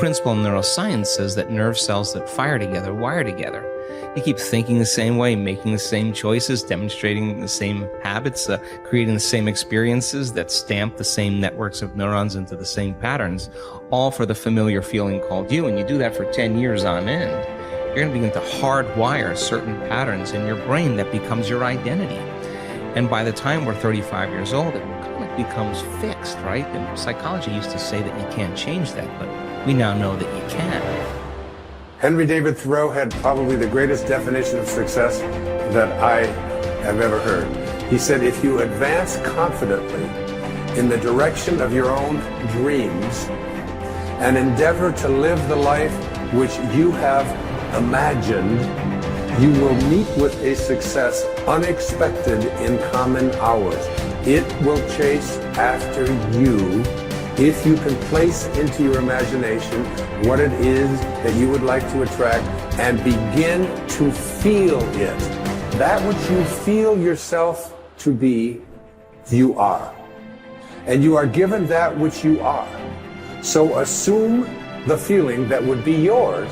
principle in neuroscience says that nerve cells that fire together wire together. You keep thinking the same way, making the same choices, demonstrating the same habits, creating the same experiences that stamp the same networks of neurons into the same patterns, all for the familiar feeling called you. And you do that for 10 years on end. You're going to begin to hardwire certain patterns in your brain that becomes your identity. And by the time we're 35 years old, it kind of becomes fixed, right? And psychology used to say that you can't change that, but we now know that you can. Henry David Thoreau had probably the greatest definition of success that I have ever heard. He said, if you advance confidently in the direction of your own dreams and endeavor to live the life which you have imagined, you will meet with a success unexpected in common hours. It will chase after you if you can place into your imagination what it is that you would like to attract and begin to feel it. That which you feel yourself to be, you are. And you are given that which you are. So assume the feeling that would be yours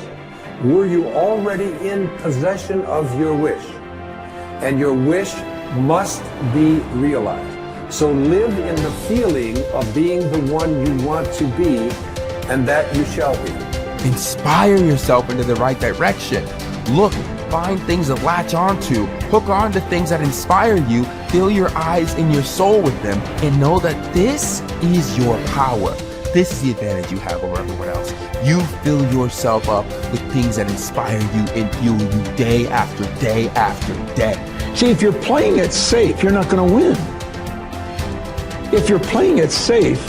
were you already in possession of your wish. And your wish must be realized. So live in the feeling of being the one you want to be, and that you shall be. Inspire yourself into the right direction. Look, find things to latch onto, hook on to things that inspire you, fill your eyes and your soul with them, and know that this is your power. This is the advantage you have over everyone else. You fill yourself up with things that inspire you and fuel you day after day after day. See, if you're playing it safe, you're not going to win. If you're playing it safe,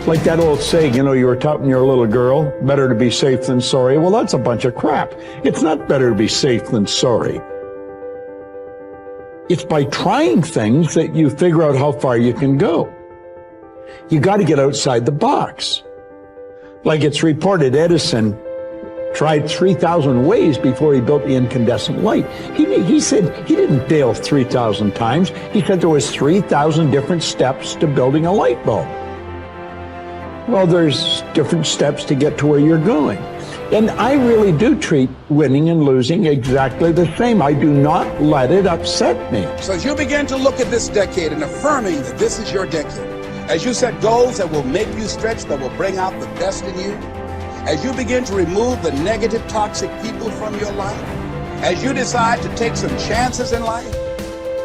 like that old saying, you know, you were taught when you're a little girl, better to be safe than sorry. Well, that's a bunch of crap. It's not better to be safe than sorry. It's by trying things that you figure out how far you can go. You got to get outside the box. Like it's reported, Edison tried 3,000 ways before he built the incandescent light. He said he didn't fail 3,000 times. He said there was 3,000 different steps to building a light bulb. Well, there's different steps to get to where you're going. And I really do treat winning and losing exactly the same. I do not let it upset me. So as you begin to look at this decade and affirming that this is your decade, as you set goals that will make you stretch, that will bring out the best in you, as you begin to remove the negative, toxic people from your life, as you decide to take some chances in life,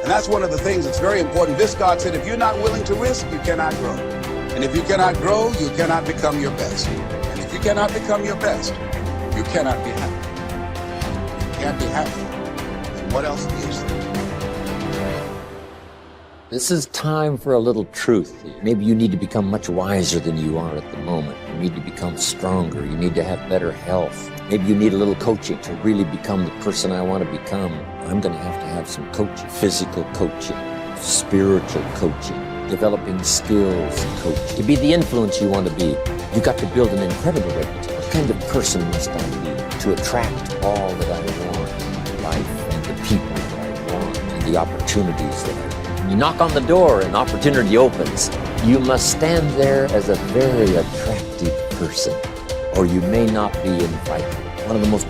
and that's one of the things that's very important. This God said, if you're not willing to risk, you cannot grow. And if you cannot grow, you cannot become your best. And if you cannot become your best, you cannot be happy. You can't be happy. And what else is there? This is time for a little truth. Maybe you need to become much wiser than you are at the moment. You need to become stronger. You need to have better health. Maybe you need a little coaching to really become the person I want to become. I'm going to have some coaching. Physical coaching, spiritual coaching, developing skills coaching. To be the influence you want to be, you've got to build an incredible reputation. What kind of person must I be to attract all that I want in life and the people that I want and the opportunities that I want? You knock on the door and opportunity opens. You must stand there as a very attractive person, or you may not be invited. One of the most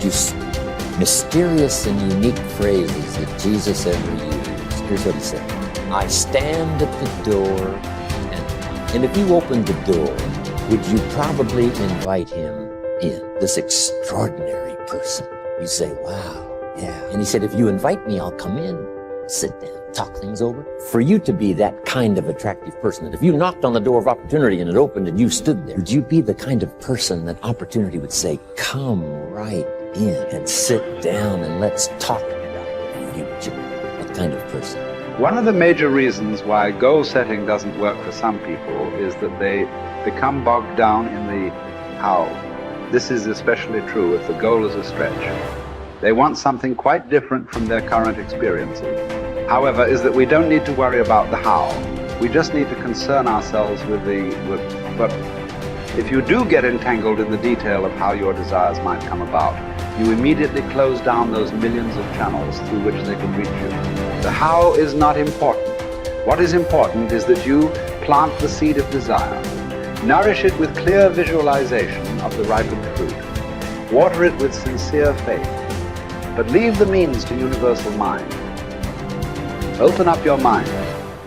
mysterious and unique phrases that Jesus ever used. Here's what he said. I stand at the door, and if you opened the door, would you probably invite him in? This extraordinary person. You say, wow, yeah. And he said, if you invite me, I'll come in, sit down, talk things over. For you to be that kind of attractive person, that if you knocked on the door of opportunity and it opened and you stood there, would you be the kind of person that opportunity would say, come right in and sit down and let's talk about the future? What kind of person? One of the major reasons why goal setting doesn't work for some people is that they become bogged down in the how. This is especially true if the goal is a stretch. They want something quite different from their current experiences. However, is that we don't need to worry about the how. We just need to concern ourselves with but if you do get entangled in the detail of how your desires might come about, you immediately close down those millions of channels through which they can reach you. The how is not important. What is important is that you plant the seed of desire. Nourish it with clear visualization of the ripened fruit. Water it with sincere faith. But leave the means to universal mind. Open up your mind.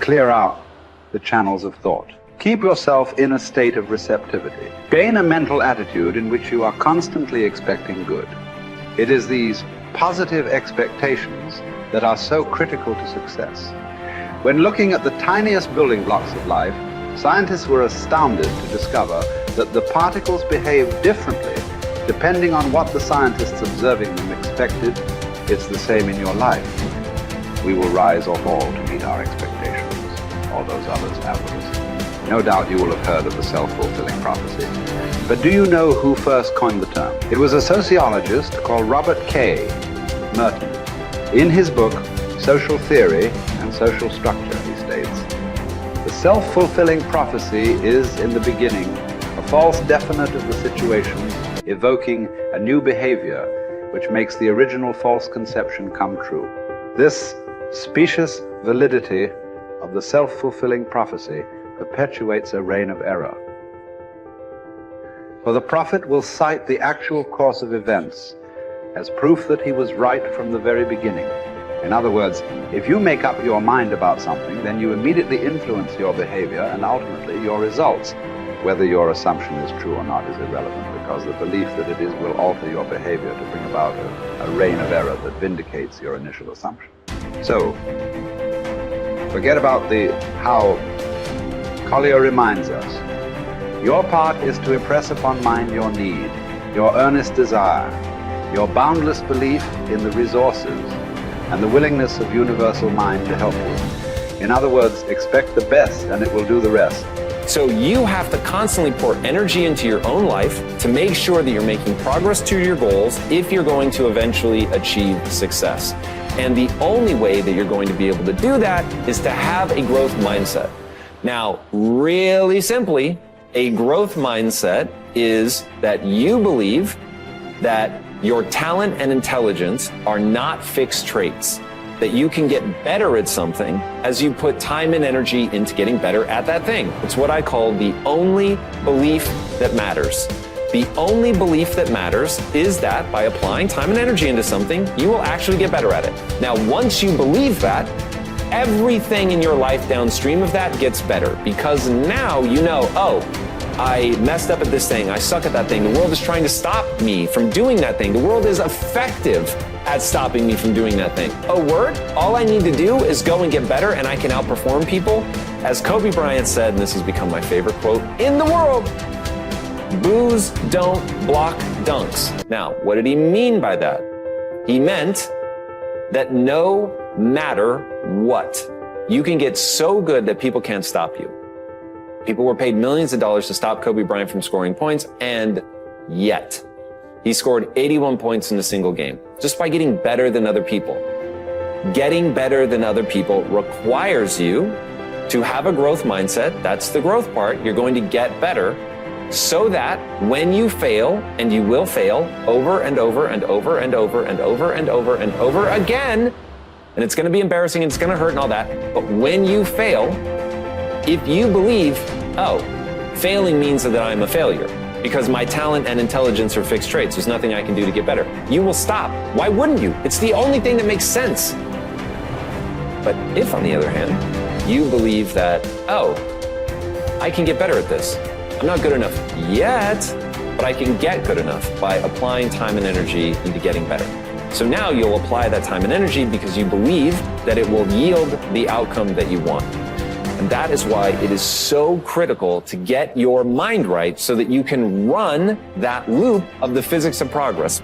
Clear out the channels of thought. Keep yourself in a state of receptivity. Gain a mental attitude in which you are constantly expecting good. It is these positive expectations that are so critical to success. When looking at the tiniest building blocks of life, scientists were astounded to discover that the particles behave differently depending on what the scientists observing them expected. It's the same in your life. We will rise or fall to meet our expectations, or those others afterwards. No doubt you will have heard of the self-fulfilling prophecy. But do you know who first coined the term? It was a sociologist called Robert K. Merton. In his book, Social Theory and Social Structure, he states, the self-fulfilling prophecy is, in the beginning, a false definite of the situations, evoking a new behavior which makes the original false conception come true. This specious validity of the self-fulfilling prophecy perpetuates a reign of error. For the prophet will cite the actual course of events as proof that he was right from the very beginning. In other words, if you make up your mind about something, then you immediately influence your behavior and ultimately your results. Whether your assumption is true or not is irrelevant, because the belief that it is will alter your behavior to bring about a reign of error that vindicates your initial assumption. So, forget about the how. Collier reminds us, your part is to impress upon mind your need, your earnest desire, your boundless belief in the resources, and the willingness of universal mind to help you. In other words, expect the best and it will do the rest. So you have to constantly pour energy into your own life to make sure that you're making progress to your goals if you're going to eventually achieve success. And the only way that you're going to be able to do that is to have a growth mindset. Now, really simply, a growth mindset is that you believe that your talent and intelligence are not fixed traits, that you can get better at something as you put time and energy into getting better at that thing. It's what I call the only belief that matters. The only belief that matters is that by applying time and energy into something, you will actually get better at it. Now, once you believe that, everything in your life downstream of that gets better, because now you know, oh, I messed up at this thing, I suck at that thing, the world is trying to stop me from doing that thing, the world is effective at stopping me from doing that thing. Oh, word? All I need to do is go and get better and I can outperform people. As Kobe Bryant said, and this has become my favorite quote in the world, boos don't block dunks. Now, what did he mean by that? He meant that no matter what, you can get so good that people can't stop you. People were paid millions of dollars to stop Kobe Bryant from scoring points, and yet he scored 81 points in a single game just by getting better than other people. Getting better than other people requires you to have a growth mindset. That's the growth part. You're going to get better so that when you fail, and you will fail over and over and over and over and over and over and over again, and it's going to be embarrassing and it's going to hurt and all that, but when you fail, if you believe, oh, failing means that I'm a failure because my talent and intelligence are fixed traits, there's nothing I can do to get better, you will stop. Why wouldn't you? It's the only thing that makes sense. But if, on the other hand, you believe that, oh, I can get better at this. I'm not good enough yet, but I can get good enough by applying time and energy into getting better. So now you'll apply that time and energy because you believe that it will yield the outcome that you want. And that is why it is so critical to get your mind right so that you can run that loop of the physics of progress.